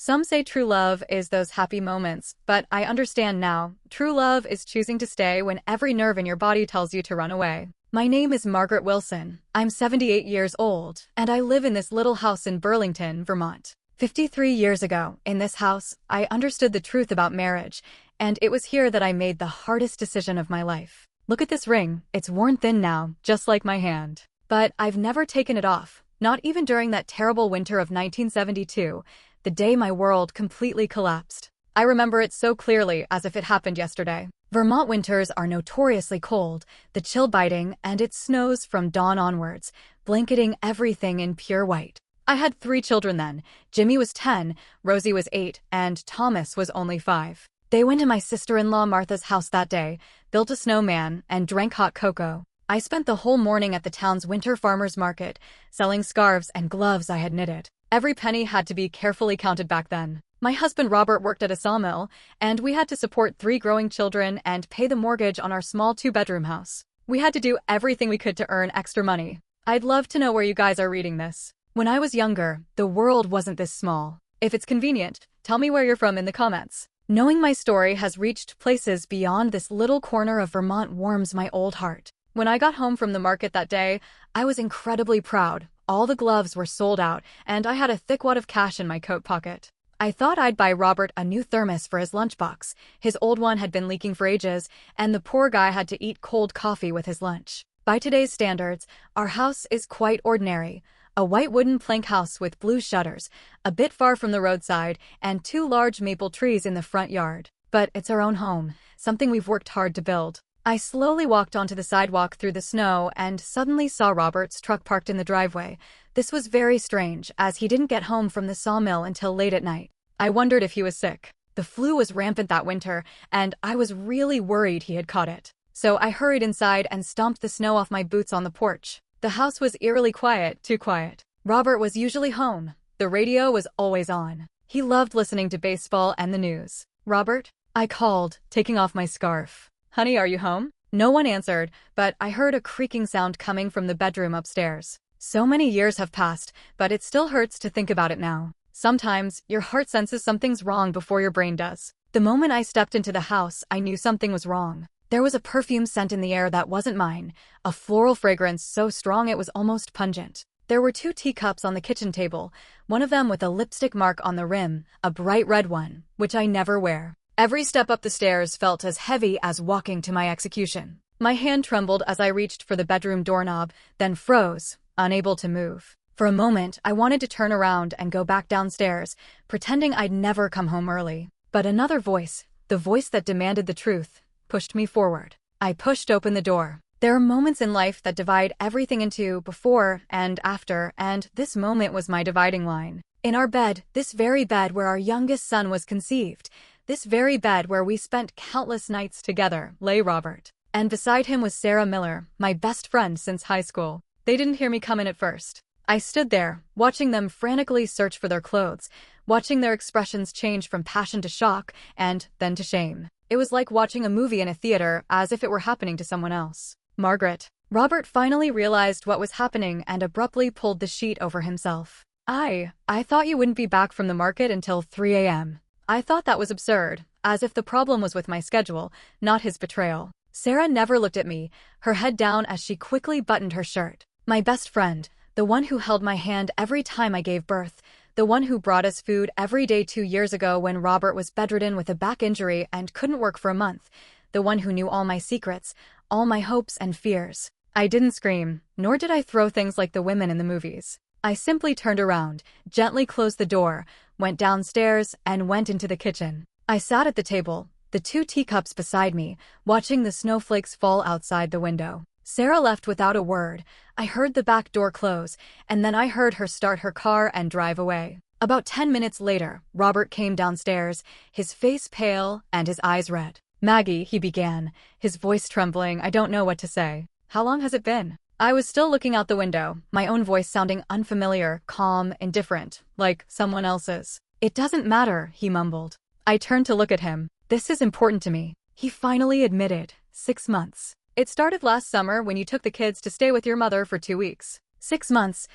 Some say true love is those happy moments, but I understand now. True love is choosing to stay when every nerve in your body tells you to run away. My name is Margaret Wilson. I'm 78 years old, and I live in this little house in Burlington, Vermont. 53 years ago, in this house, I understood the truth about marriage, and it was here that I made the hardest decision of my life. Look at this ring. It's worn thin now, just like my hand. But I've never taken it off, not even during that terrible winter of 1972, the day my world completely collapsed. I remember it so clearly as if it happened yesterday. Vermont winters are notoriously cold, the chill biting, and it snows from dawn onwards, blanketing everything in pure white. I had 3 children then. Jimmy was 10, Rosie was 8, and Thomas was only 5. They went to my sister-in-law Martha's house that day, built a snowman, and drank hot cocoa. I spent the whole morning at the town's winter farmer's market, selling scarves and gloves I had knitted. Every penny had to be carefully counted back then. My husband Robert worked at a sawmill, and we had to support 3 growing children and pay the mortgage on our small 2-bedroom house. We had to do everything we could to earn extra money. I'd love to know where you guys are reading this. When I was younger, the world wasn't this small. If it's convenient, tell me where you're from in the comments. Knowing my story has reached places beyond this little corner of Vermont warms my old heart. When I got home from the market that day, I was incredibly proud. All the gloves were sold out, and I had a thick wad of cash in my coat pocket. I thought I'd buy Robert a new thermos for his lunchbox. His old one had been leaking for ages, and the poor guy had to eat cold coffee with his lunch. By today's standards, our house is quite ordinary. A white wooden plank house with blue shutters, a bit far from the roadside, and 2 large maple trees in the front yard. But it's our own home, something we've worked hard to build. I slowly walked onto the sidewalk through the snow and suddenly saw Robert's truck parked in the driveway. This was very strange, as he didn't get home from the sawmill until late at night. I wondered if he was sick. The flu was rampant that winter, and I was really worried he had caught it. So I hurried inside and stomped the snow off my boots on the porch. The house was eerily quiet, too quiet. Robert was usually home. The radio was always on. He loved listening to baseball and the news. "Robert?" I called, taking off my scarf. "Honey, are you home?" No one answered, but I heard a creaking sound coming from the bedroom upstairs. So many years have passed, but it still hurts to think about it now. Sometimes, your heart senses something's wrong before your brain does. The moment I stepped into the house, I knew something was wrong. There was a perfume scent in the air that wasn't mine, a floral fragrance so strong it was almost pungent. There were 2 teacups on the kitchen table, one of them with a lipstick mark on the rim, a bright red one, which I never wear. Every step up the stairs felt as heavy as walking to my execution. My hand trembled as I reached for the bedroom doorknob, then froze, unable to move. For a moment, I wanted to turn around and go back downstairs, pretending I'd never come home early. But another voice, the voice that demanded the truth, pushed me forward. I pushed open the door. There are moments in life that divide everything into before and after, and this moment was my dividing line. In our bed, this very bed where our youngest son was conceived, this very bed where we spent countless nights together, lay Robert. And beside him was Sarah Miller, my best friend since high school. They didn't hear me come in at first. I stood there, watching them frantically search for their clothes, watching their expressions change from passion to shock, and then to shame. It was like watching a movie in a theater, as if it were happening to someone else. "Margaret." Robert finally realized what was happening and abruptly pulled the sheet over himself. I thought you wouldn't be back from the market until 3 a.m. I thought that was absurd, as if the problem was with my schedule, not his betrayal. Sarah never looked at me, her head down as she quickly buttoned her shirt. My best friend, the one who held my hand every time I gave birth, the one who brought us food every day 2 years ago when Robert was bedridden with a back injury and couldn't work for a month, the one who knew all my secrets, all my hopes and fears. I didn't scream, nor did I throw things like the women in the movies. I simply turned around, gently closed the door, went downstairs, and went into the kitchen. I sat at the table, the 2 teacups beside me, watching the snowflakes fall outside the window. Sarah left without a word. I heard the back door close, and then I heard her start her car and drive away. About 10 minutes later, Robert came downstairs, his face pale and his eyes red. "Maggie," he began, his voice trembling. "I don't know what to say. How long has it been?" I was still looking out the window, my own voice sounding unfamiliar, calm, indifferent, like someone else's. "It doesn't matter," he mumbled. I turned to look at him. "This is important to me." He finally admitted, 6 months. "It started last summer when you took the kids to stay with your mother for 2 weeks. 6 months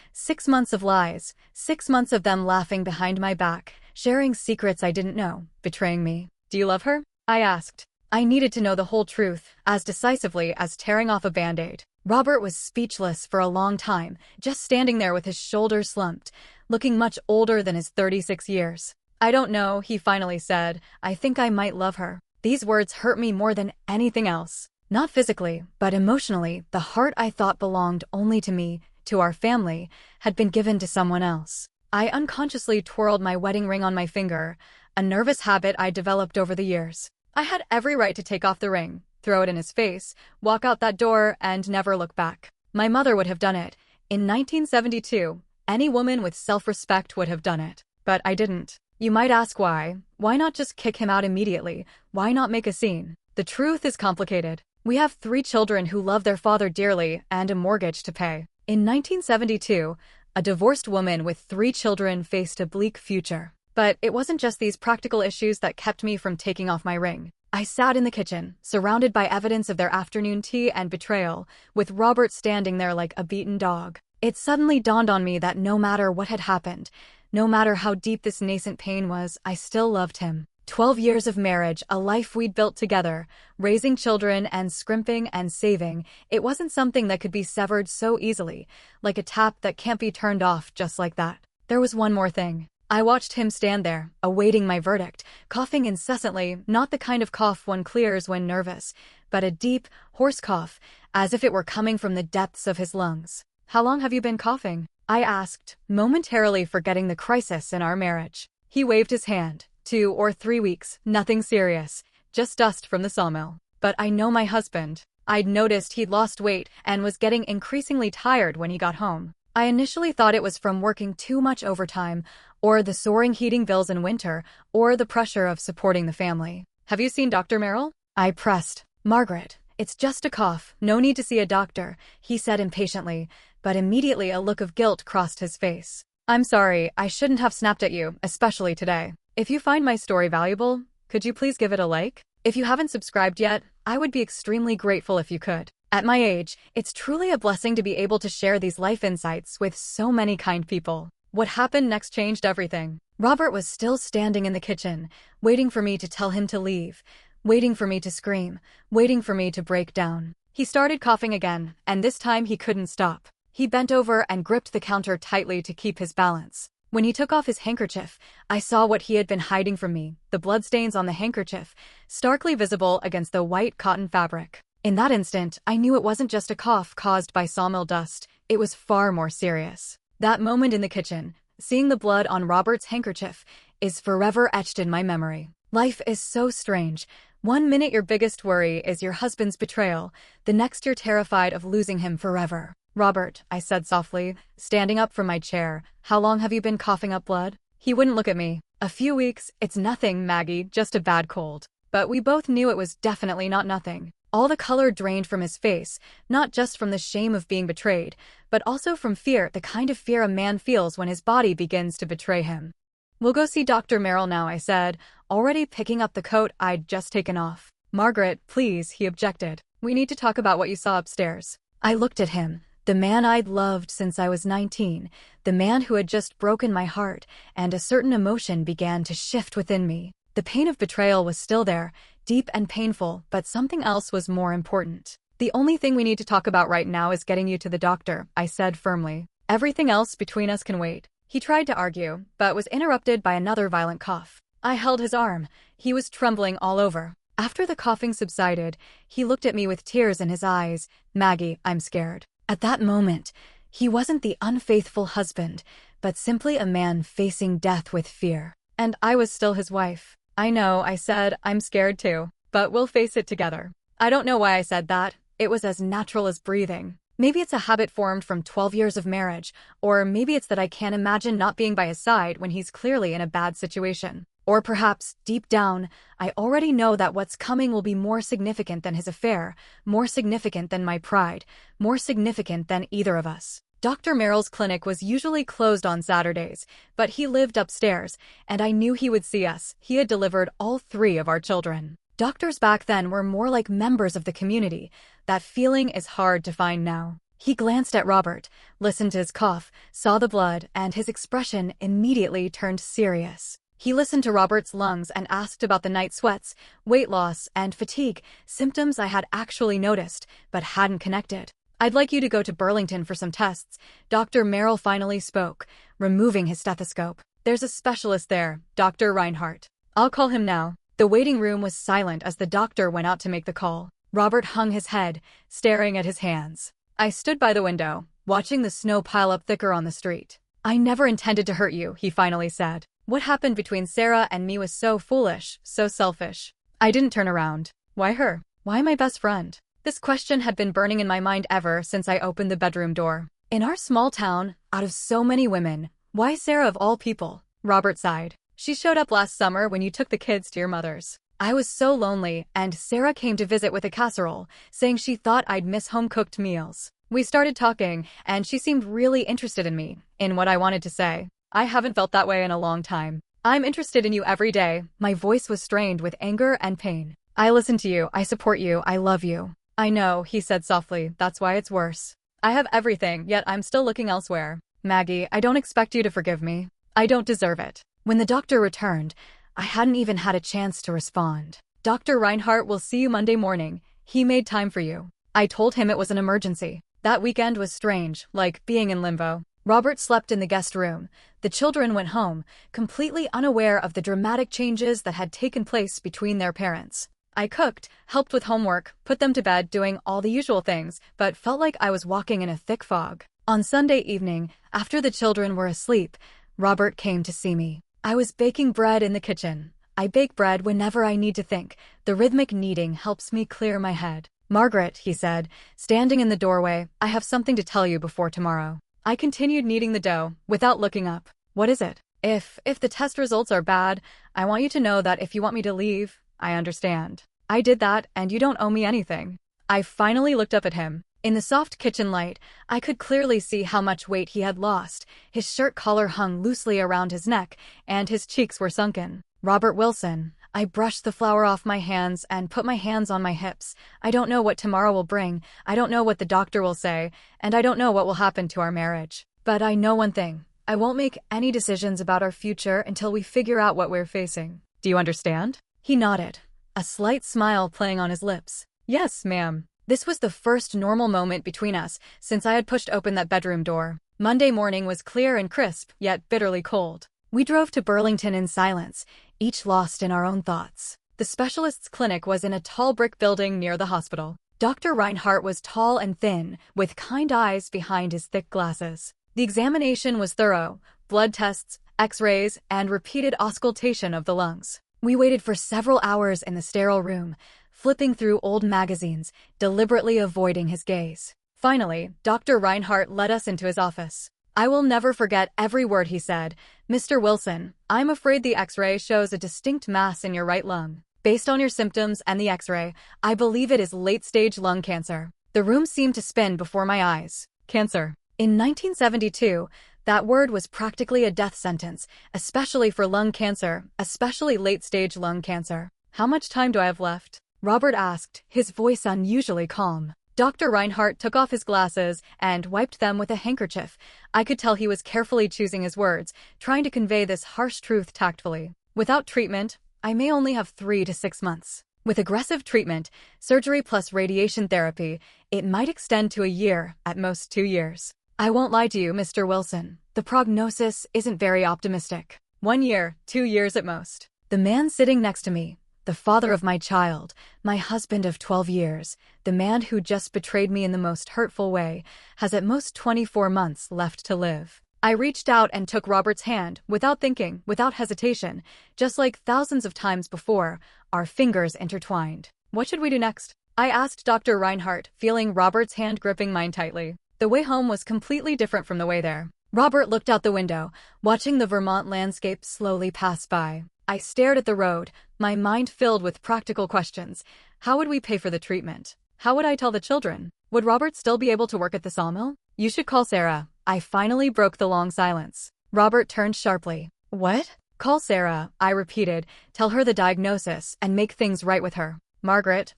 of lies, 6 months of them laughing behind my back, sharing secrets I didn't know, betraying me. Do you love her? I asked. I needed to know the whole truth, as decisively as tearing off a band-aid. Robert was speechless for a long time, just standing there with his shoulders slumped, looking much older than his 36 years. I don't know, he finally said. I think I might love her. These words hurt me more than anything else. Not physically, but emotionally, the heart I thought belonged only to me, to our family, had been given to someone else. I unconsciously twirled my wedding ring on my finger, a nervous habit I developed over the years. I had every right to take off the ring, throw it in his face, walk out that door, and never look back. My mother would have done it. In 1972, any woman with self-respect would have done it. But I didn't. You might ask why. Why not just kick him out immediately? Why not make a scene? The truth is complicated. We have 3 children who love their father dearly and a mortgage to pay. In 1972, a divorced woman with 3 children faced a bleak future. But it wasn't just these practical issues that kept me from taking off my ring. I sat in the kitchen, surrounded by evidence of their afternoon tea and betrayal, with Robert standing there like a beaten dog. It suddenly dawned on me that no matter what had happened, no matter how deep this nascent pain was, I still loved him. 12 years of marriage, a life we'd built together, raising children and scrimping and saving, it wasn't something that could be severed so easily, like a tap that can't be turned off just like that. There was one more thing. I watched him stand there, awaiting my verdict, coughing incessantly, not the kind of cough one clears when nervous, but a deep, hoarse cough, as if it were coming from the depths of his lungs. How long have you been coughing? I asked, momentarily forgetting the crisis in our marriage. He waved his hand. 2 or 3 weeks, nothing serious, just dust from the sawmill. But I know my husband. I'd noticed he'd lost weight and was getting increasingly tired when he got home. I initially thought it was from working too much overtime, or the soaring heating bills in winter, or the pressure of supporting the family. Have you seen Dr. Merrill? I pressed. Margaret, it's just a cough, no need to see a doctor, he said impatiently, but immediately a look of guilt crossed his face. I'm sorry, I shouldn't have snapped at you, especially today. If you find my story valuable, could you please give it a like? If you haven't subscribed yet, I would be extremely grateful if you could. At my age, it's truly a blessing to be able to share these life insights with so many kind people. What happened next changed everything. Robert was still standing in the kitchen, waiting for me to tell him to leave, waiting for me to scream, waiting for me to break down. He started coughing again, and this time he couldn't stop. He bent over and gripped the counter tightly to keep his balance. When he took off his handkerchief, I saw what he had been hiding from me, the bloodstains on the handkerchief, starkly visible against the white cotton fabric. In that instant, I knew it wasn't just a cough caused by sawmill dust, it was far more serious. That moment in the kitchen, seeing the blood on Robert's handkerchief, is forever etched in my memory. Life is so strange. One minute your biggest worry is your husband's betrayal, the next you're terrified of losing him forever. Robert, I said softly, standing up from my chair, how long have you been coughing up blood? He wouldn't look at me. A few weeks, it's nothing, Maggie, just a bad cold. But we both knew it was definitely not nothing. All the color drained from his face, not just from the shame of being betrayed, but also from fear, the kind of fear a man feels when his body begins to betray him. We'll go see Dr. Merrill now, I said, already picking up the coat I'd just taken off. Margaret, please, he objected. We need to talk about what you saw upstairs. I looked at him. The man I'd loved since I was 19, the man who had just broken my heart, and a certain emotion began to shift within me. The pain of betrayal was still there, deep and painful, but something else was more important. The only thing we need to talk about right now is getting you to the doctor, I said firmly. Everything else between us can wait. He tried to argue, but was interrupted by another violent cough. I held his arm. He was trembling all over. After the coughing subsided, he looked at me with tears in his eyes. Maggie, I'm scared. At that moment, he wasn't the unfaithful husband, but simply a man facing death with fear. And I was still his wife. I know, I said, I'm scared too, but we'll face it together. I don't know why I said that. It was as natural as breathing. Maybe it's a habit formed from 12 years of marriage, or maybe it's that I can't imagine not being by his side when he's clearly in a bad situation. Or perhaps, deep down, I already know that what's coming will be more significant than his affair, more significant than my pride, more significant than either of us. Dr. Merrill's clinic was usually closed on Saturdays, but he lived upstairs, and I knew he would see us. He had delivered all 3 of our children. Doctors back then were more like members of the community. That feeling is hard to find now. He glanced at Robert, listened to his cough, saw the blood, and his expression immediately turned serious. He listened to Robert's lungs and asked about the night sweats, weight loss, and fatigue, symptoms I had actually noticed, but hadn't connected. "I'd like you to go to Burlington for some tests," Dr. Merrill finally spoke, removing his stethoscope. "There's a specialist there, Dr. Reinhardt. I'll call him now." The waiting room was silent as the doctor went out to make the call. Robert hung his head, staring at his hands. I stood by the window, watching the snow pile up thicker on the street. "I never intended to hurt you," he finally said. "What happened between Sarah and me was so foolish, so selfish." I didn't turn around. Why her? Why my best friend? This question had been burning in my mind ever since I opened the bedroom door. In our small town, out of so many women, why Sarah of all people? Robert sighed. "She showed up last summer when you took the kids to your mother's. I was so lonely, and Sarah came to visit with a casserole, saying she thought I'd miss home-cooked meals. We started talking, and she seemed really interested in me, in what I wanted to say. I haven't felt that way in a long time. I'm interested in you every day." My voice was strained with anger and pain. "I listen to you, I support you, I love you." "I know," he said softly, "that's why it's worse. I have everything, yet I'm still looking elsewhere. Maggie, I don't expect you to forgive me. I don't deserve it." When the doctor returned, I hadn't even had a chance to respond. "Dr. Reinhardt will see you Monday morning. He made time for you." I told him it was an emergency. That weekend was strange, like being in limbo. Robert slept in the guest room. The children went home, completely unaware of the dramatic changes that had taken place between their parents. I cooked, helped with homework, put them to bed, doing all the usual things, but felt like I was walking in a thick fog. On Sunday evening, after the children were asleep, Robert came to see me. I was baking bread in the kitchen. I bake bread whenever I need to think. The rhythmic kneading helps me clear my head. "Margaret," he said, standing in the doorway, "I have something to tell you before tomorrow." I continued kneading the dough, without looking up. "What is it?" If the test results are bad, I want you to know that if you want me to leave, I understand. I did that, and you don't owe me anything." I finally looked up at him. In the soft kitchen light, I could clearly see how much weight he had lost. His shirt collar hung loosely around his neck, and his cheeks were sunken. "Robert Wilson." I brushed the flour off my hands and put my hands on my hips. "I don't know what tomorrow will bring. I don't know what the doctor will say, and I don't know what will happen to our marriage. But I know one thing. I won't make any decisions about our future until we figure out what we're facing. Do you understand?" He nodded, a slight smile playing on his lips. "Yes, ma'am." This was the first normal moment between us since I had pushed open that bedroom door. Monday morning was clear and crisp, yet bitterly cold. We drove to Burlington in silence, each lost in our own thoughts. The specialist's clinic was in a tall brick building near the hospital. Dr. Reinhardt was tall and thin, with kind eyes behind his thick glasses. The examination was thorough: blood tests, x-rays, and repeated auscultation of the lungs. We waited for several hours in the sterile room, flipping through old magazines, deliberately avoiding his gaze. Finally, Dr. Reinhardt led us into his office. I will never forget every word he said. "Mr. Wilson, I'm afraid the x-ray shows a distinct mass in your right lung. Based on your symptoms and the x-ray, I believe it is late-stage lung cancer." The room seemed to spin before my eyes. Cancer. In 1972, that word was practically a death sentence, especially for lung cancer, especially late-stage lung cancer. "How much time do I have left?" Robert asked, his voice unusually calm. Dr. Reinhardt took off his glasses and wiped them with a handkerchief. I could tell he was carefully choosing his words, trying to convey this harsh truth tactfully. "Without treatment, I may only have 3 to 6 months. With aggressive treatment, surgery plus radiation therapy, it might extend to a year, at most 2 years. I won't lie to you, Mr. Wilson. The prognosis isn't very optimistic. 1 year, 2 years at most." The man sitting next to me, the father of my child, my husband of 12 years, the man who just betrayed me in the most hurtful way, has at most 24 months left to live. I reached out and took Robert's hand, without thinking, without hesitation. Just like thousands of times before, our fingers intertwined. "What should we do next?" I asked Dr. Reinhardt, feeling Robert's hand gripping mine tightly. The way home was completely different from the way there. Robert looked out the window, watching the Vermont landscape slowly pass by. I stared at the road, my mind filled with practical questions. How would we pay for the treatment? How would I tell the children? Would Robert still be able to work at the sawmill? "You should call Sarah." I finally broke the long silence. Robert turned sharply. "What?" "Call Sarah," I repeated. "Tell her the diagnosis and make things right with her." "Margaret,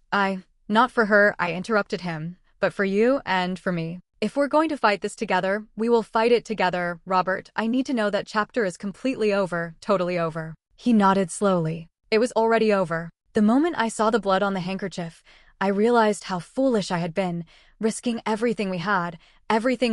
not for her," I interrupted him, "but for you and for me." If we're going to fight this together, we will fight it together, Robert. I need to know that chapter is completely over, totally over. He nodded slowly. It was already over. The moment I saw the blood on the handkerchief, I realized how foolish I had been, risking everything we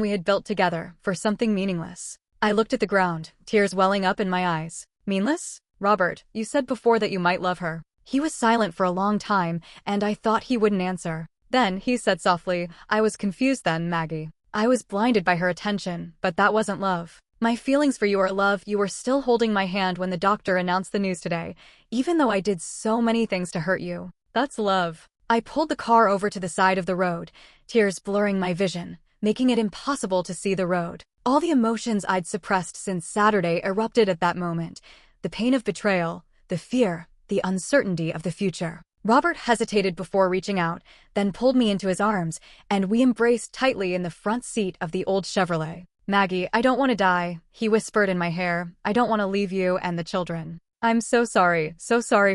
had built together, for something meaningless. I looked at the ground, tears welling up in my eyes. Meaningless? Robert, you said before that you might love her. He was silent for a long time, and I thought he wouldn't answer. Then, he said softly, I was confused then, Maggie. I was blinded by her attention, but that wasn't love. My feelings for you are love. You were still holding my hand when the doctor announced the news today, even though I did so many things to hurt you. That's love. I pulled the car over to the side of the road, tears blurring my vision, making it impossible to see the road. All the emotions I'd suppressed since Saturday erupted at that moment. The pain of betrayal, the fear, the uncertainty of the future. Robert hesitated before reaching out, then pulled me into his arms, and we embraced tightly in the front seat of the old Chevrolet. Maggie, I don't want to die, he whispered in my hair. I don't want to leave you and the children. I'm so sorry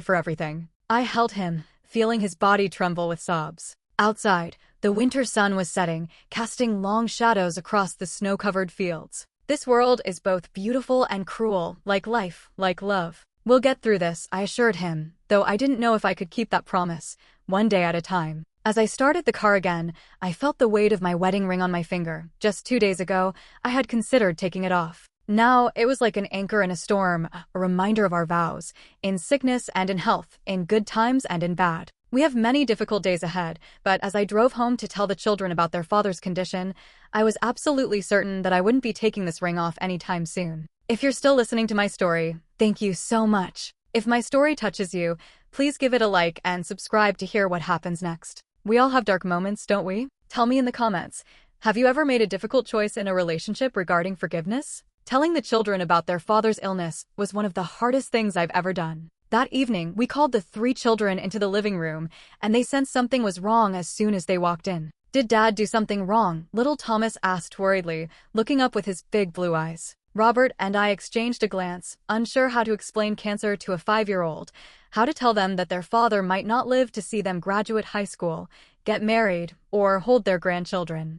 for everything. I held him, feeling his body tremble with sobs. Outside, the winter sun was setting, casting long shadows across the snow-covered fields. This world is both beautiful and cruel, like life, like love. We'll get through this, I assured him, though I didn't know if I could keep that promise, one day at a time. As I started the car again, I felt the weight of my wedding ring on my finger. Just 2 days ago, I had considered taking it off. Now, it was like an anchor in a storm, a reminder of our vows, in sickness and in health, in good times and in bad. We have many difficult days ahead, but as I drove home to tell the children about their father's condition, I was absolutely certain that I wouldn't be taking this ring off anytime soon. If you're still listening to my story, thank you so much. If my story touches you, please give it a like and subscribe to hear what happens next. We all have dark moments, don't we? Tell me in the comments. Have you ever made a difficult choice in a relationship regarding forgiveness? Telling the children about their father's illness was one of the hardest things I've ever done. That evening, we called the 3 children into the living room, and they sensed something was wrong as soon as they walked in. Did Dad do something wrong? Little Thomas asked worriedly, looking up with his big blue eyes. Robert and I exchanged a glance, unsure how to explain cancer to a 5-year-old, how to tell them that their father might not live to see them graduate high school, get married, or hold their grandchildren.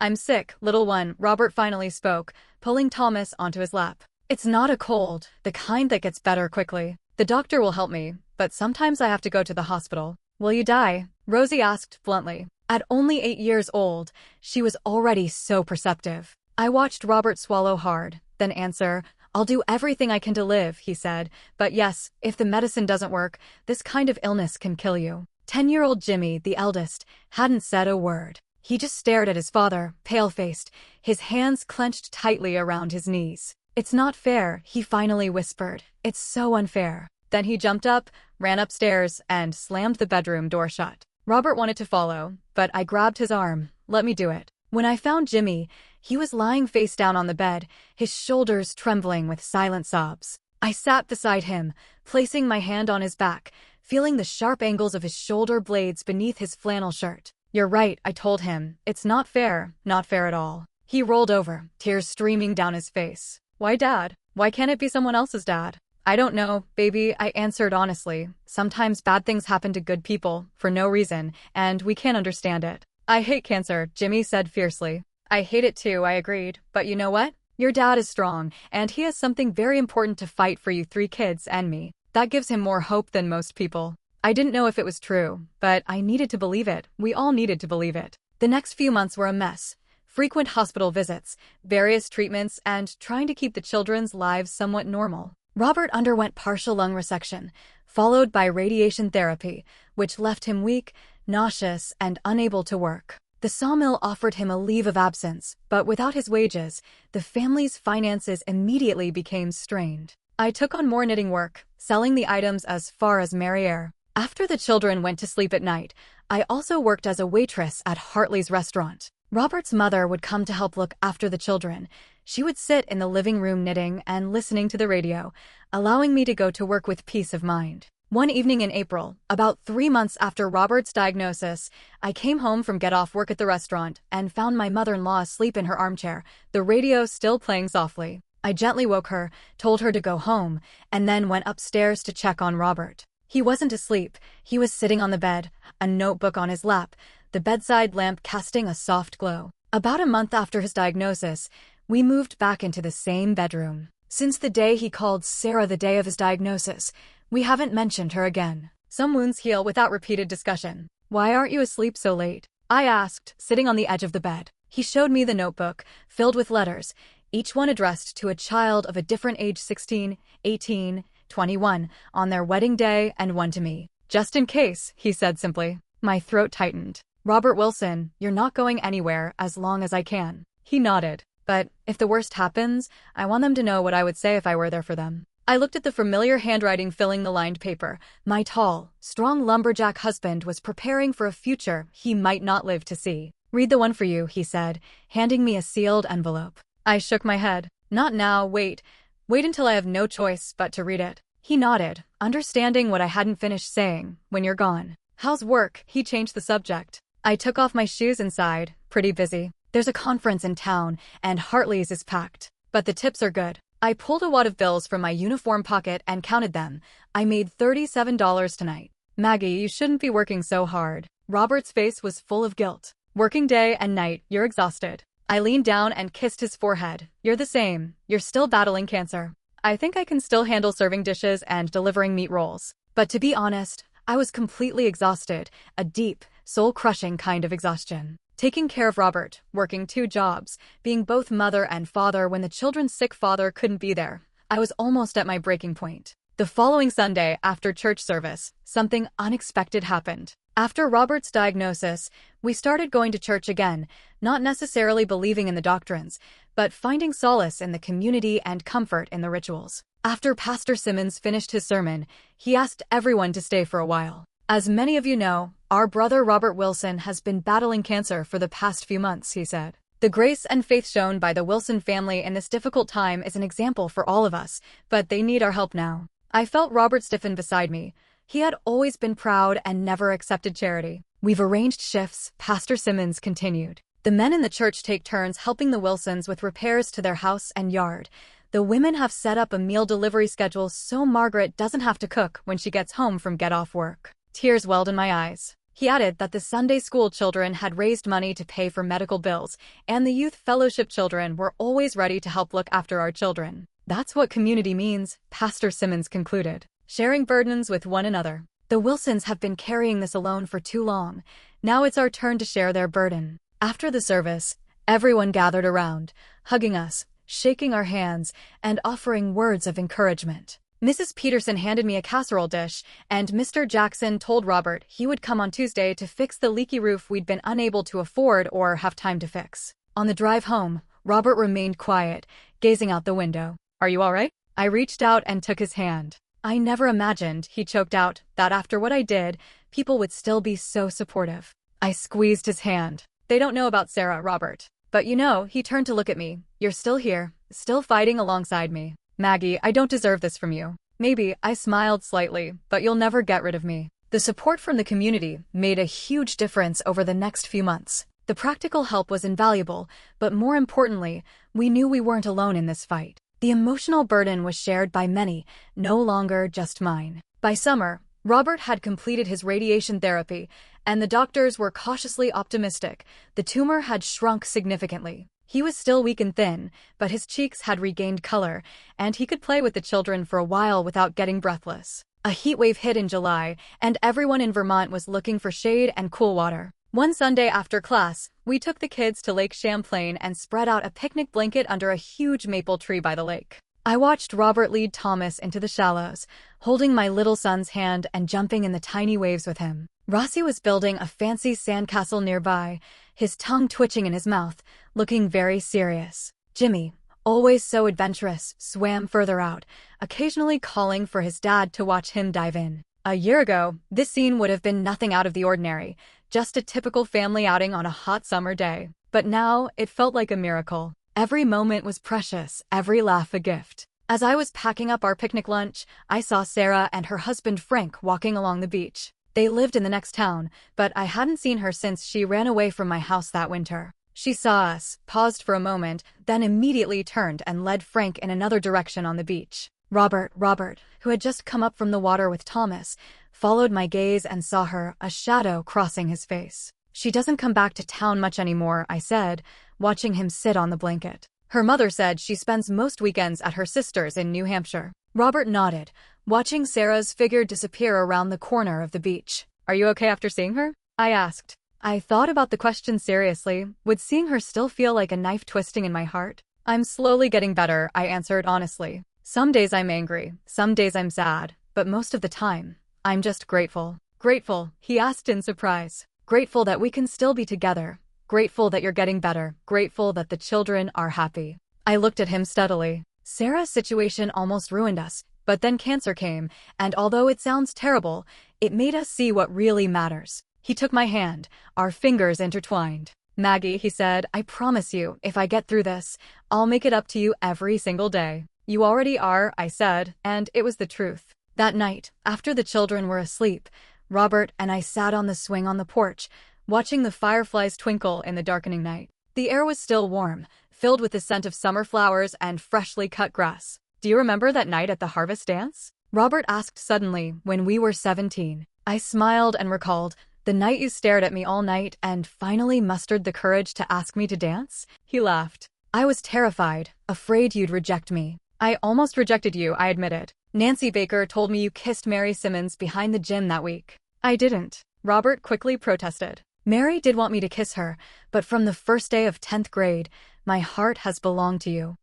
I'm sick, little one, Robert finally spoke, pulling Thomas onto his lap. It's not a cold, the kind that gets better quickly. The doctor will help me, but sometimes I have to go to the hospital. Will you die? Rosie asked bluntly. At only 8 years old, she was already so perceptive. I watched Robert swallow hard, then answer, I'll do everything I can to live, he said, but yes, if the medicine doesn't work, this kind of illness can kill you. 10-year-old Jimmy, the eldest, hadn't said a word. He just stared at his father, pale-faced, his hands clenched tightly around his knees. It's not fair, he finally whispered. It's so unfair. Then he jumped up, ran upstairs, and slammed the bedroom door shut. Robert wanted to follow, but I grabbed his arm. Let me do it. When I found Jimmy, he was lying face down on the bed, his shoulders trembling with silent sobs. I sat beside him, placing my hand on his back, feeling the sharp angles of his shoulder blades beneath his flannel shirt. You're right, I told him. It's not fair at all. He rolled over, tears streaming down his face. Why Dad? Why can't it be someone else's dad? I don't know, baby, I answered honestly. Sometimes bad things happen to good people, for no reason, and we can't understand it. I hate cancer, Jimmy said fiercely. I hate it too, I agreed. But you know what? Your dad is strong, and he has something very important to fight for you 3 kids and me. That gives him more hope than most people. I didn't know if it was true, but I needed to believe it. We all needed to believe it. The next few months were a mess. Frequent hospital visits, various treatments, and trying to keep the children's lives somewhat normal. Robert underwent partial lung resection, followed by radiation therapy, which left him weak, nauseous, and unable to work. The sawmill offered him a leave of absence, but without his wages, the family's finances immediately became strained. I took on more knitting work, selling the items as far as Merriere. After the children went to sleep at night, I also worked as a waitress at Hartley's restaurant. Robert's mother would come to help look after the children. She would sit in the living room knitting and listening to the radio, allowing me to go to work with peace of mind. One evening in April, about 3 months after Robert's diagnosis, I came home from get off work at the restaurant and found my mother-in-law asleep in her armchair, the radio still playing softly. I gently woke her, told her to go home, and then went upstairs to check on Robert. He wasn't asleep. He was sitting on the bed, a notebook on his lap, the bedside lamp casting a soft glow. About a month after his diagnosis, we moved back into the same bedroom. Since the day he called Sarah the day of his diagnosis, we haven't mentioned her again. Some wounds heal without repeated discussion. Why aren't you asleep so late? I asked, sitting on the edge of the bed. He showed me the notebook, filled with letters, each one addressed to a child of a different age 16, 18, 21, on their wedding day, and one to me. Just in case, he said simply. My throat tightened. Robert Wilson, you're not going anywhere as long as I can. He nodded. But if the worst happens, I want them to know what I would say if I were there for them. I looked at the familiar handwriting filling the lined paper. My tall, strong lumberjack husband was preparing for a future he might not live to see. Read the one for you, he said, handing me a sealed envelope. I shook my head. Not now, wait until I have no choice but to read it. He nodded, understanding what I hadn't finished saying. When you're gone. How's work? He changed the subject. I took off my shoes inside. Pretty busy. There's a conference in town, and Hartley's is packed. But the tips are good. I pulled a wad of bills from my uniform pocket and counted them. I made $37 tonight. Maggie, you shouldn't be working so hard. Robert's face was full of guilt. Working day and night, you're exhausted. I leaned down and kissed his forehead. You're the same. You're still battling cancer. I think I can still handle serving dishes and delivering meat rolls. But to be honest, I was completely exhausted, a deep, soul-crushing kind of exhaustion. Taking care of Robert, working 2 jobs, being both mother and father when the children's sick father couldn't be there. I was almost at my breaking point. The following Sunday, after church service, something unexpected happened. After Robert's diagnosis, we started going to church again, not necessarily believing in the doctrines, but finding solace in the community and comfort in the rituals. After Pastor Simmons finished his sermon, he asked everyone to stay for a while. As many of you know, our brother Robert Wilson has been battling cancer for the past few months, he said. The grace and faith shown by the Wilson family in this difficult time is an example for all of us, but they need our help now. I felt Robert stiffen beside me. He had always been proud and never accepted charity. We've arranged shifts, Pastor Simmons continued. The men in the church take turns helping the Wilsons with repairs to their house and yard. The women have set up a meal delivery schedule so Margaret doesn't have to cook when she gets home from get-off work. Tears welled in my eyes. He added that the Sunday school children had raised money to pay for medical bills, and the youth fellowship children were always ready to help look after our children. That's what community means, Pastor Simmons concluded. Sharing burdens with one another. The Wilsons have been carrying this alone for too long. Now it's our turn to share their burden. After the service, everyone gathered around, hugging us, shaking our hands, and offering words of encouragement. Mrs. Peterson handed me a casserole dish, and Mr. Jackson told Robert he would come on Tuesday to fix the leaky roof we'd been unable to afford or have time to fix. On the drive home, Robert remained quiet, gazing out the window. Are you all right? I reached out and took his hand. I never imagined, he choked out, that after what I did, people would still be so supportive. I squeezed his hand. They don't know about Sarah, Robert. But you know, he turned to look at me. You're still here, still fighting alongside me. Maggie, I don't deserve this from you. Maybe, I smiled slightly, but you'll never get rid of me. The support from the community made a huge difference over the next few months. The practical help was invaluable, but more importantly, we knew we weren't alone in this fight. The emotional burden was shared by many, no longer just mine. By summer, Robert had completed his radiation therapy, and the doctors were cautiously optimistic. The tumor had shrunk significantly. He was still weak and thin, but his cheeks had regained color, and he could play with the children for a while without getting breathless. A heat wave hit in July, and everyone in Vermont was looking for shade and cool water. One Sunday after class, we took the kids to Lake Champlain and spread out a picnic blanket under a huge maple tree by the lake. I watched Robert lead Thomas into the shallows, holding my little son's hand and jumping in the tiny waves with him. Rossi was building a fancy sandcastle nearby, his tongue twitching in his mouth, looking very serious. Jimmy, always so adventurous, swam further out, occasionally calling for his dad to watch him dive in. A year ago, this scene would have been nothing out of the ordinary, just a typical family outing on a hot summer day. But now, it felt like a miracle. Every moment was precious, every laugh a gift. As I was packing up our picnic lunch, I saw Sarah and her husband Frank walking along the beach. They lived in the next town, but I hadn't seen her since she ran away from my house that winter. She saw us, paused for a moment, then immediately turned and led Frank in another direction on the beach. Robert, who had just come up from the water with Thomas, followed my gaze and saw her, a shadow crossing his face. She doesn't come back to town much anymore, I said, watching him sit on the blanket. Her mother said she spends most weekends at her sister's in New Hampshire. Robert nodded, watching Sarah's figure disappear around the corner of the beach. Are you okay after seeing her? I asked. I thought about the question seriously. Would seeing her still feel like a knife twisting in my heart? I'm slowly getting better, I answered honestly. Some days I'm angry, some days I'm sad, but most of the time, I'm just grateful. Grateful, he asked in surprise. Grateful that we can still be together. Grateful that you're getting better. Grateful that the children are happy. I looked at him steadily. Sarah's situation almost ruined us, but then cancer came, and although it sounds terrible, it made us see what really matters. He took my hand, our fingers intertwined. Maggie, he said, I promise you, if I get through this, I'll make it up to you every single day. You already are, I said, and it was the truth. That night, after the children were asleep, Robert and I sat on the swing on the porch, watching the fireflies twinkle in the darkening night. The air was still warm, filled with the scent of summer flowers and freshly cut grass. Do you remember that night at the harvest dance? Robert asked suddenly when we were 17. I smiled and recalled, the night you stared at me all night and finally mustered the courage to ask me to dance? He laughed. I was terrified, afraid you'd reject me. I almost rejected you, I admitted. Nancy Baker told me you kissed Mary Simmons behind the gym that week. I didn't. Robert quickly protested. Mary did want me to kiss her, but from the first day of 10th grade, my heart has belonged to you.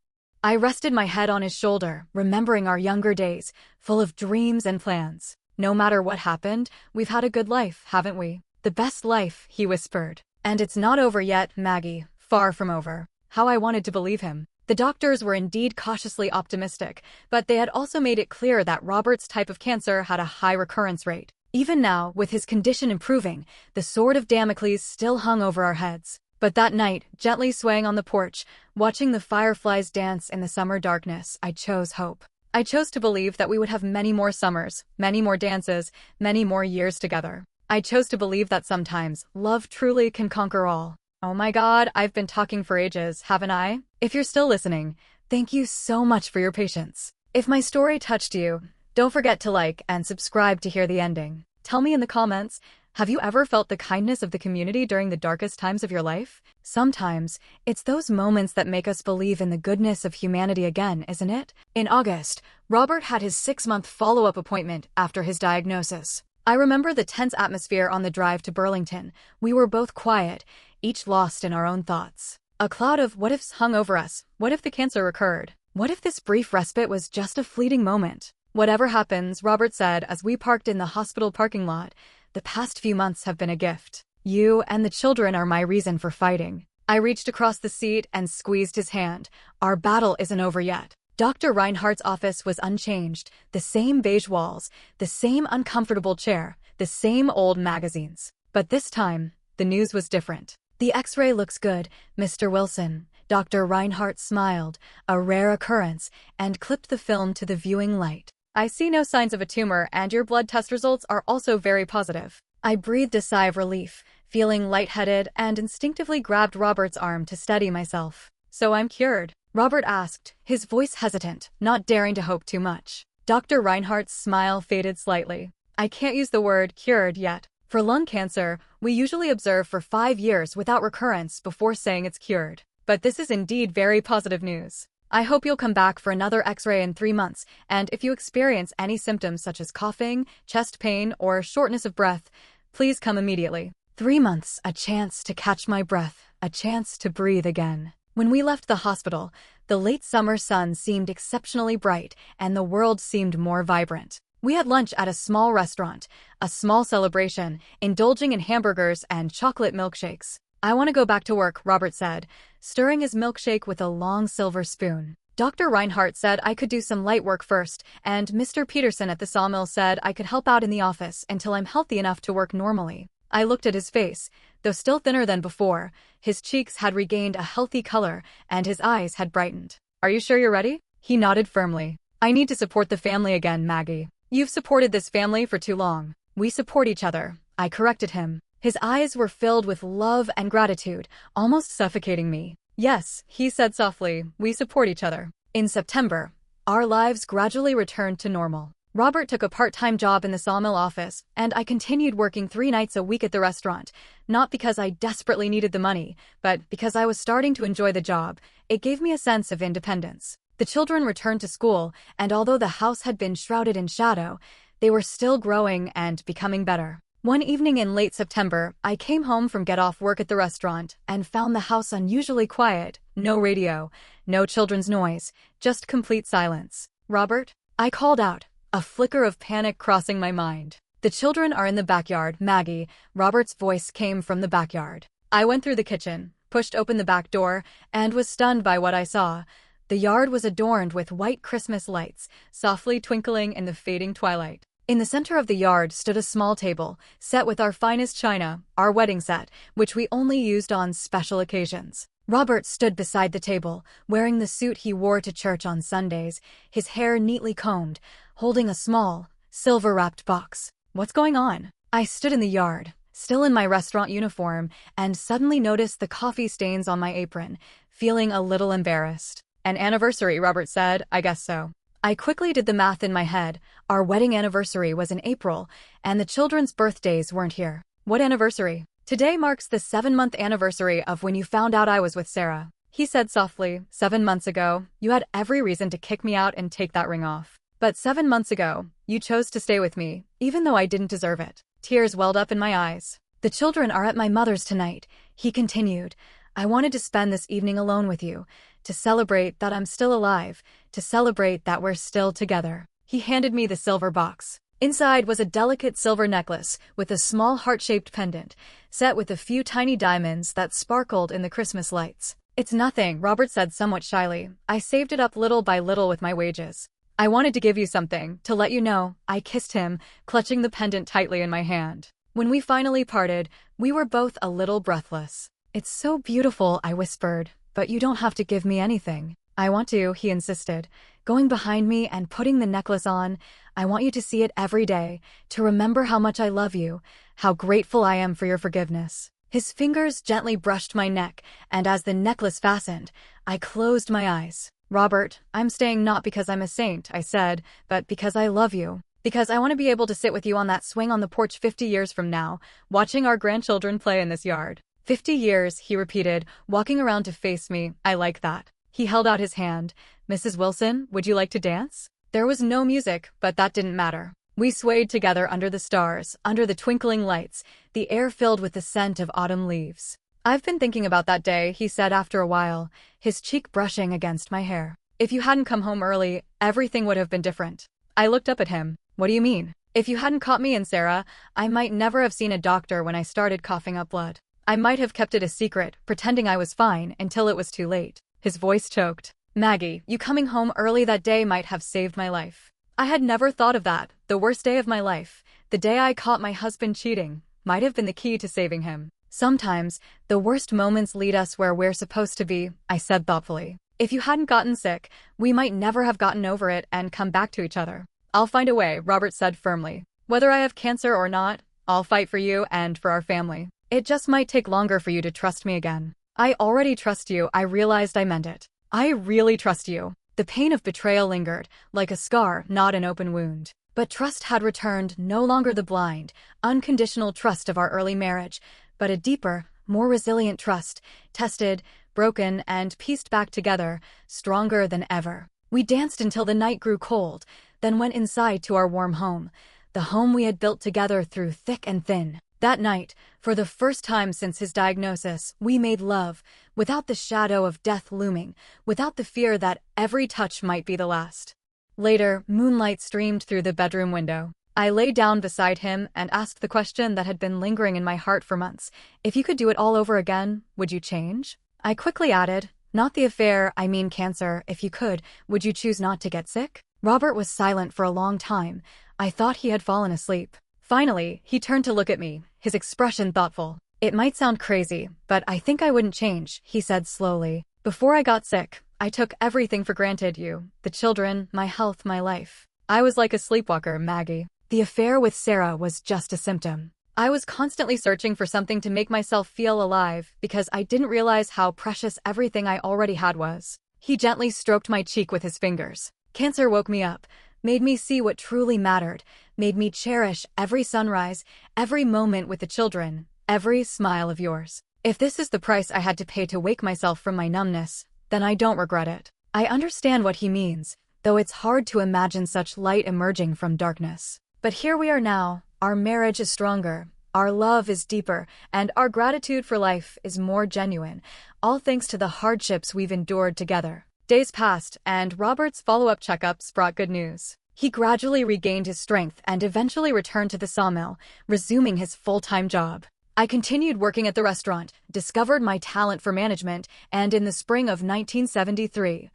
I rested my head on his shoulder, remembering our younger days, full of dreams and plans. No matter what happened, we've had a good life, haven't we? The best life, he whispered. And it's not over yet, Maggie. Far from over. How I wanted to believe him. The doctors were indeed cautiously optimistic, but they had also made it clear that Robert's type of cancer had a high recurrence rate. Even now, with his condition improving, the sword of Damocles still hung over our heads. But that night, gently swaying on the porch, watching the fireflies dance in the summer darkness, I chose hope. I chose to believe that we would have many more summers, many more dances, many more years together. I chose to believe that sometimes, love truly can conquer all. Oh my God, I've been talking for ages, haven't I? If you're still listening, thank you so much for your patience. If my story touched you, don't forget to like and subscribe to hear the ending. Tell me in the comments, have you ever felt the kindness of the community during the darkest times of your life? Sometimes, it's those moments that make us believe in the goodness of humanity again, isn't it? In August, Robert had his 6-month follow-up appointment after his diagnosis. I remember the tense atmosphere on the drive to Burlington. We were both quiet, each lost in our own thoughts. A cloud of what-ifs hung over us. What if the cancer recurred? What if this brief respite was just a fleeting moment? Whatever happens, Robert said as we parked in the hospital parking lot, the past few months have been a gift. You and the children are my reason for fighting. I reached across the seat and squeezed his hand. Our battle isn't over yet. Dr. Reinhardt's office was unchanged, the same beige walls, the same uncomfortable chair, the same old magazines. But this time, the news was different. The X-ray looks good, Mr. Wilson. Dr. Reinhardt smiled, a rare occurrence, and clipped the film to the viewing light. I see no signs of a tumor, and your blood test results are also very positive. I breathed a sigh of relief, feeling lightheaded, and instinctively grabbed Robert's arm to steady myself. So I'm cured? Robert asked, his voice hesitant, not daring to hope too much. Dr. Reinhardt's smile faded slightly. I can't use the word cured yet. For lung cancer, we usually observe for 5 years without recurrence before saying it's cured. But this is indeed very positive news. I hope you'll come back for another X-ray in 3 months, and if you experience any symptoms such as coughing, chest pain, or shortness of breath, please come immediately. 3 months, a chance to catch my breath, a chance to breathe again. When we left the hospital, the late summer sun seemed exceptionally bright, and the world seemed more vibrant. We had lunch at a small restaurant, a small celebration, indulging in hamburgers and chocolate milkshakes. I want to go back to work, Robert said, stirring his milkshake with a long silver spoon. Dr. Reinhardt said I could do some light work first, and Mr. Peterson at the sawmill said I could help out in the office until I'm healthy enough to work normally. I looked at his face. Though still thinner than before, his cheeks had regained a healthy color, and his eyes had brightened. Are you sure you're ready? He nodded firmly. I need to support the family again, Maggie. You've supported this family for too long. We support each other, I corrected him. His eyes were filled with love and gratitude, almost suffocating me. Yes, he said softly, we support each other. In September, our lives gradually returned to normal. Robert took a part-time job in the sawmill office, and I continued working 3 nights a week at the restaurant, not because I desperately needed the money, but because I was starting to enjoy the job. It gave me a sense of independence. The children returned to school, and although the house had been shrouded in shadow, they were still growing and becoming better. One evening in late September, I came home from get-off work at the restaurant and found the house unusually quiet. No radio, no children's noise, just complete silence. "Robert?" I called out, a flicker of panic crossing my mind. "The children are in the backyard, Maggie." Robert's voice came from the backyard. I went through the kitchen, pushed open the back door, and was stunned by what I saw. The yard was adorned with white Christmas lights, softly twinkling in the fading twilight. In the center of the yard stood a small table, set with our finest china, our wedding set, which we only used on special occasions. Robert stood beside the table, wearing the suit he wore to church on Sundays, his hair neatly combed, holding a small, silver-wrapped box. "What's going on?" I stood in the yard, still in my restaurant uniform, and suddenly noticed the coffee stains on my apron, feeling a little embarrassed. "An anniversary," Robert said. "I guess so." I quickly did the math in my head. Our wedding anniversary was in April, and the children's birthdays weren't here. "What anniversary?" "Today marks the 7-month anniversary of when you found out I was with Sarah," he said softly. 7 months ago, you had every reason to kick me out and take that ring off. But 7 months ago, you chose to stay with me, even though I didn't deserve it." Tears welled up in my eyes. "The children are at my mother's tonight," he continued. "I wanted to spend this evening alone with you, to celebrate that I'm still alive, to celebrate that we're still together." He handed me the silver box. Inside was a delicate silver necklace with a small heart-shaped pendant, set with a few tiny diamonds that sparkled in the Christmas lights. "It's nothing," Robert said somewhat shyly. "I saved it up little by little with my wages. I wanted to give you something, to let you know." I kissed him, clutching the pendant tightly in my hand. When we finally parted, we were both a little breathless. "It's so beautiful," I whispered, "but you don't have to give me anything." "I want to," he insisted, going behind me and putting the necklace on. "I want you to see it every day, to remember how much I love you, how grateful I am for your forgiveness." His fingers gently brushed my neck, and as the necklace fastened, I closed my eyes. "Robert, I'm staying not because I'm a saint," I said, "but because I love you. Because I want to be able to sit with you on that swing on the porch 50 years from now, watching our grandchildren play in this yard." 50 years, he repeated, walking around to face me. "I like that." He held out his hand. "Mrs. Wilson, would you like to dance?" There was no music, but that didn't matter. We swayed together under the stars, under the twinkling lights, the air filled with the scent of autumn leaves. "I've been thinking about that day," he said after a while, his cheek brushing against my hair. "If you hadn't come home early, everything would have been different." I looked up at him. "What do you mean?" "If you hadn't caught me and Sarah, I might never have seen a doctor when I started coughing up blood. I might have kept it a secret, pretending I was fine, until it was too late." His voice choked. "Maggie, you coming home early that day might have saved my life." I had never thought of that. The worst day of my life, the day I caught my husband cheating, might have been the key to saving him. "Sometimes, the worst moments lead us where we're supposed to be," I said thoughtfully. "If you hadn't gotten sick, we might never have gotten over it and come back to each other." "I'll find a way," Robert said firmly. "Whether I have cancer or not, I'll fight for you and for our family. It just might take longer for you to trust me again." "I already trust you." I realized I meant it. "I really trust you." The pain of betrayal lingered, like a scar, not an open wound. But trust had returned, no longer the blind, unconditional trust of our early marriage, but a deeper, more resilient trust, tested, broken, and pieced back together, stronger than ever. We danced until the night grew cold, then went inside to our warm home, the home we had built together through thick and thin. That night, for the first time since his diagnosis, we made love, without the shadow of death looming, without the fear that every touch might be the last. Later, moonlight streamed through the bedroom window. I lay down beside him and asked the question that had been lingering in my heart for months. "If you could do it all over again, would you change?" I quickly added, "Not the affair, I mean cancer. If you could, would you choose not to get sick?" Robert was silent for a long time. I thought he had fallen asleep. Finally, he turned to look at me, his expression thoughtful. "It might sound crazy, but I think I wouldn't change," he said slowly. "Before I got sick, I took everything for granted, you, the children, my health, my life. I was like a sleepwalker, Maggie. The affair with Sarah was just a symptom. I was constantly searching for something to make myself feel alive because I didn't realize how precious everything I already had was." He gently stroked my cheek with his fingers. "Cancer woke me up, made me see what truly mattered, made me cherish every sunrise, every moment with the children, every smile of yours. If this is the price I had to pay to wake myself from my numbness, then I don't regret it. I understand what he means, though it's hard to imagine such light emerging from darkness. But here we are now, our marriage is stronger, our love is deeper, and our gratitude for life is more genuine, all thanks to the hardships we've endured together. Days passed, and Robert's follow-up checkups brought good news. He gradually regained his strength and eventually returned to the sawmill, resuming his full-time job. I continued working at the restaurant, discovered my talent for management, and in the spring of 1973,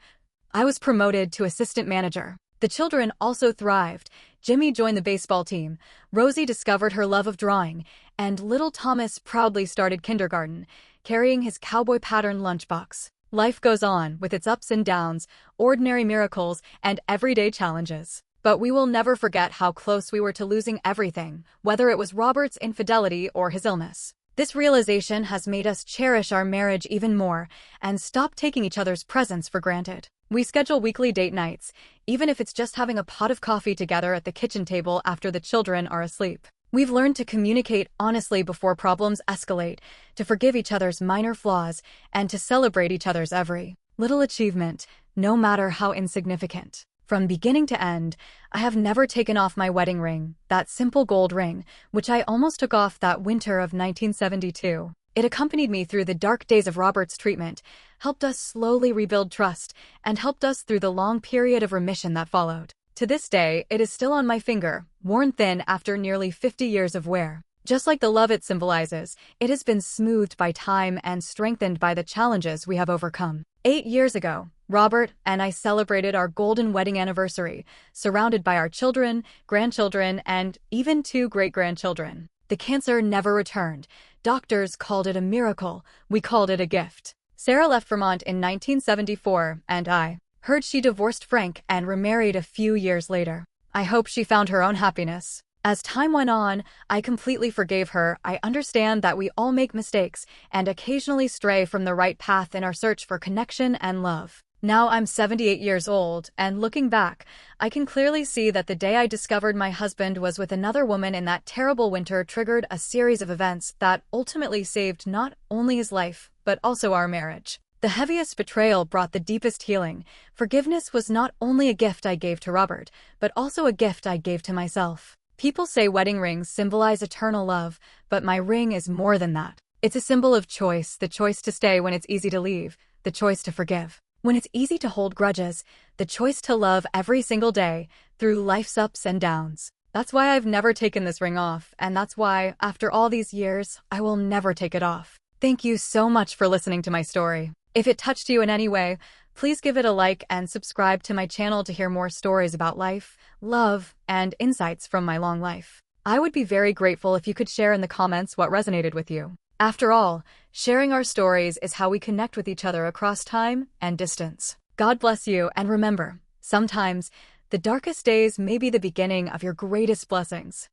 I was promoted to assistant manager. The children also thrived. Jimmy joined the baseball team, Rosie discovered her love of drawing, and little Thomas proudly started kindergarten, carrying his cowboy pattern lunchbox. Life goes on, with its ups and downs, ordinary miracles, and everyday challenges. But we will never forget how close we were to losing everything, whether it was Robert's infidelity or his illness. This realization has made us cherish our marriage even more and stop taking each other's presence for granted. We schedule weekly date nights, even if it's just having a pot of coffee together at the kitchen table after the children are asleep. We've learned to communicate honestly before problems escalate, to forgive each other's minor flaws, and to celebrate each other's every little achievement, no matter how insignificant. From beginning to end, I have never taken off my wedding ring, that simple gold ring, which I almost took off that winter of 1972. It accompanied me through the dark days of Robert's treatment, helped us slowly rebuild trust, and helped us through the long period of remission that followed. To this day, it is still on my finger, worn thin after nearly 50 years of wear. Just like the love it symbolizes, it has been smoothed by time and strengthened by the challenges we have overcome. 8 years ago, Robert and I celebrated our golden wedding anniversary, surrounded by our children, grandchildren, and even 2 great-grandchildren. The cancer never returned. Doctors called it a miracle. We called it a gift. Sarah left Vermont in 1974, and I heard she divorced Frank and remarried a few years later. I hope she found her own happiness. As time went on, I completely forgave her. I understand that we all make mistakes and occasionally stray from the right path in our search for connection and love. Now I'm 78 years old, and looking back, I can clearly see that the day I discovered my husband was with another woman in that terrible winter triggered a series of events that ultimately saved not only his life, but also our marriage. The heaviest betrayal brought the deepest healing. Forgiveness was not only a gift I gave to Robert, but also a gift I gave to myself. People say wedding rings symbolize eternal love, but my ring is more than that. It's a symbol of choice, the choice to stay when it's easy to leave, the choice to forgive when it's easy to hold grudges, the choice to love every single day, through life's ups and downs. That's why I've never taken this ring off, and that's why, after all these years, I will never take it off. Thank you so much for listening to my story. If it touched you in any way, please give it a like and subscribe to my channel to hear more stories about life, love, and insights from my long life. I would be very grateful if you could share in the comments what resonated with you. After all, sharing our stories is how we connect with each other across time and distance. God bless you, and remember, sometimes the darkest days may be the beginning of your greatest blessings.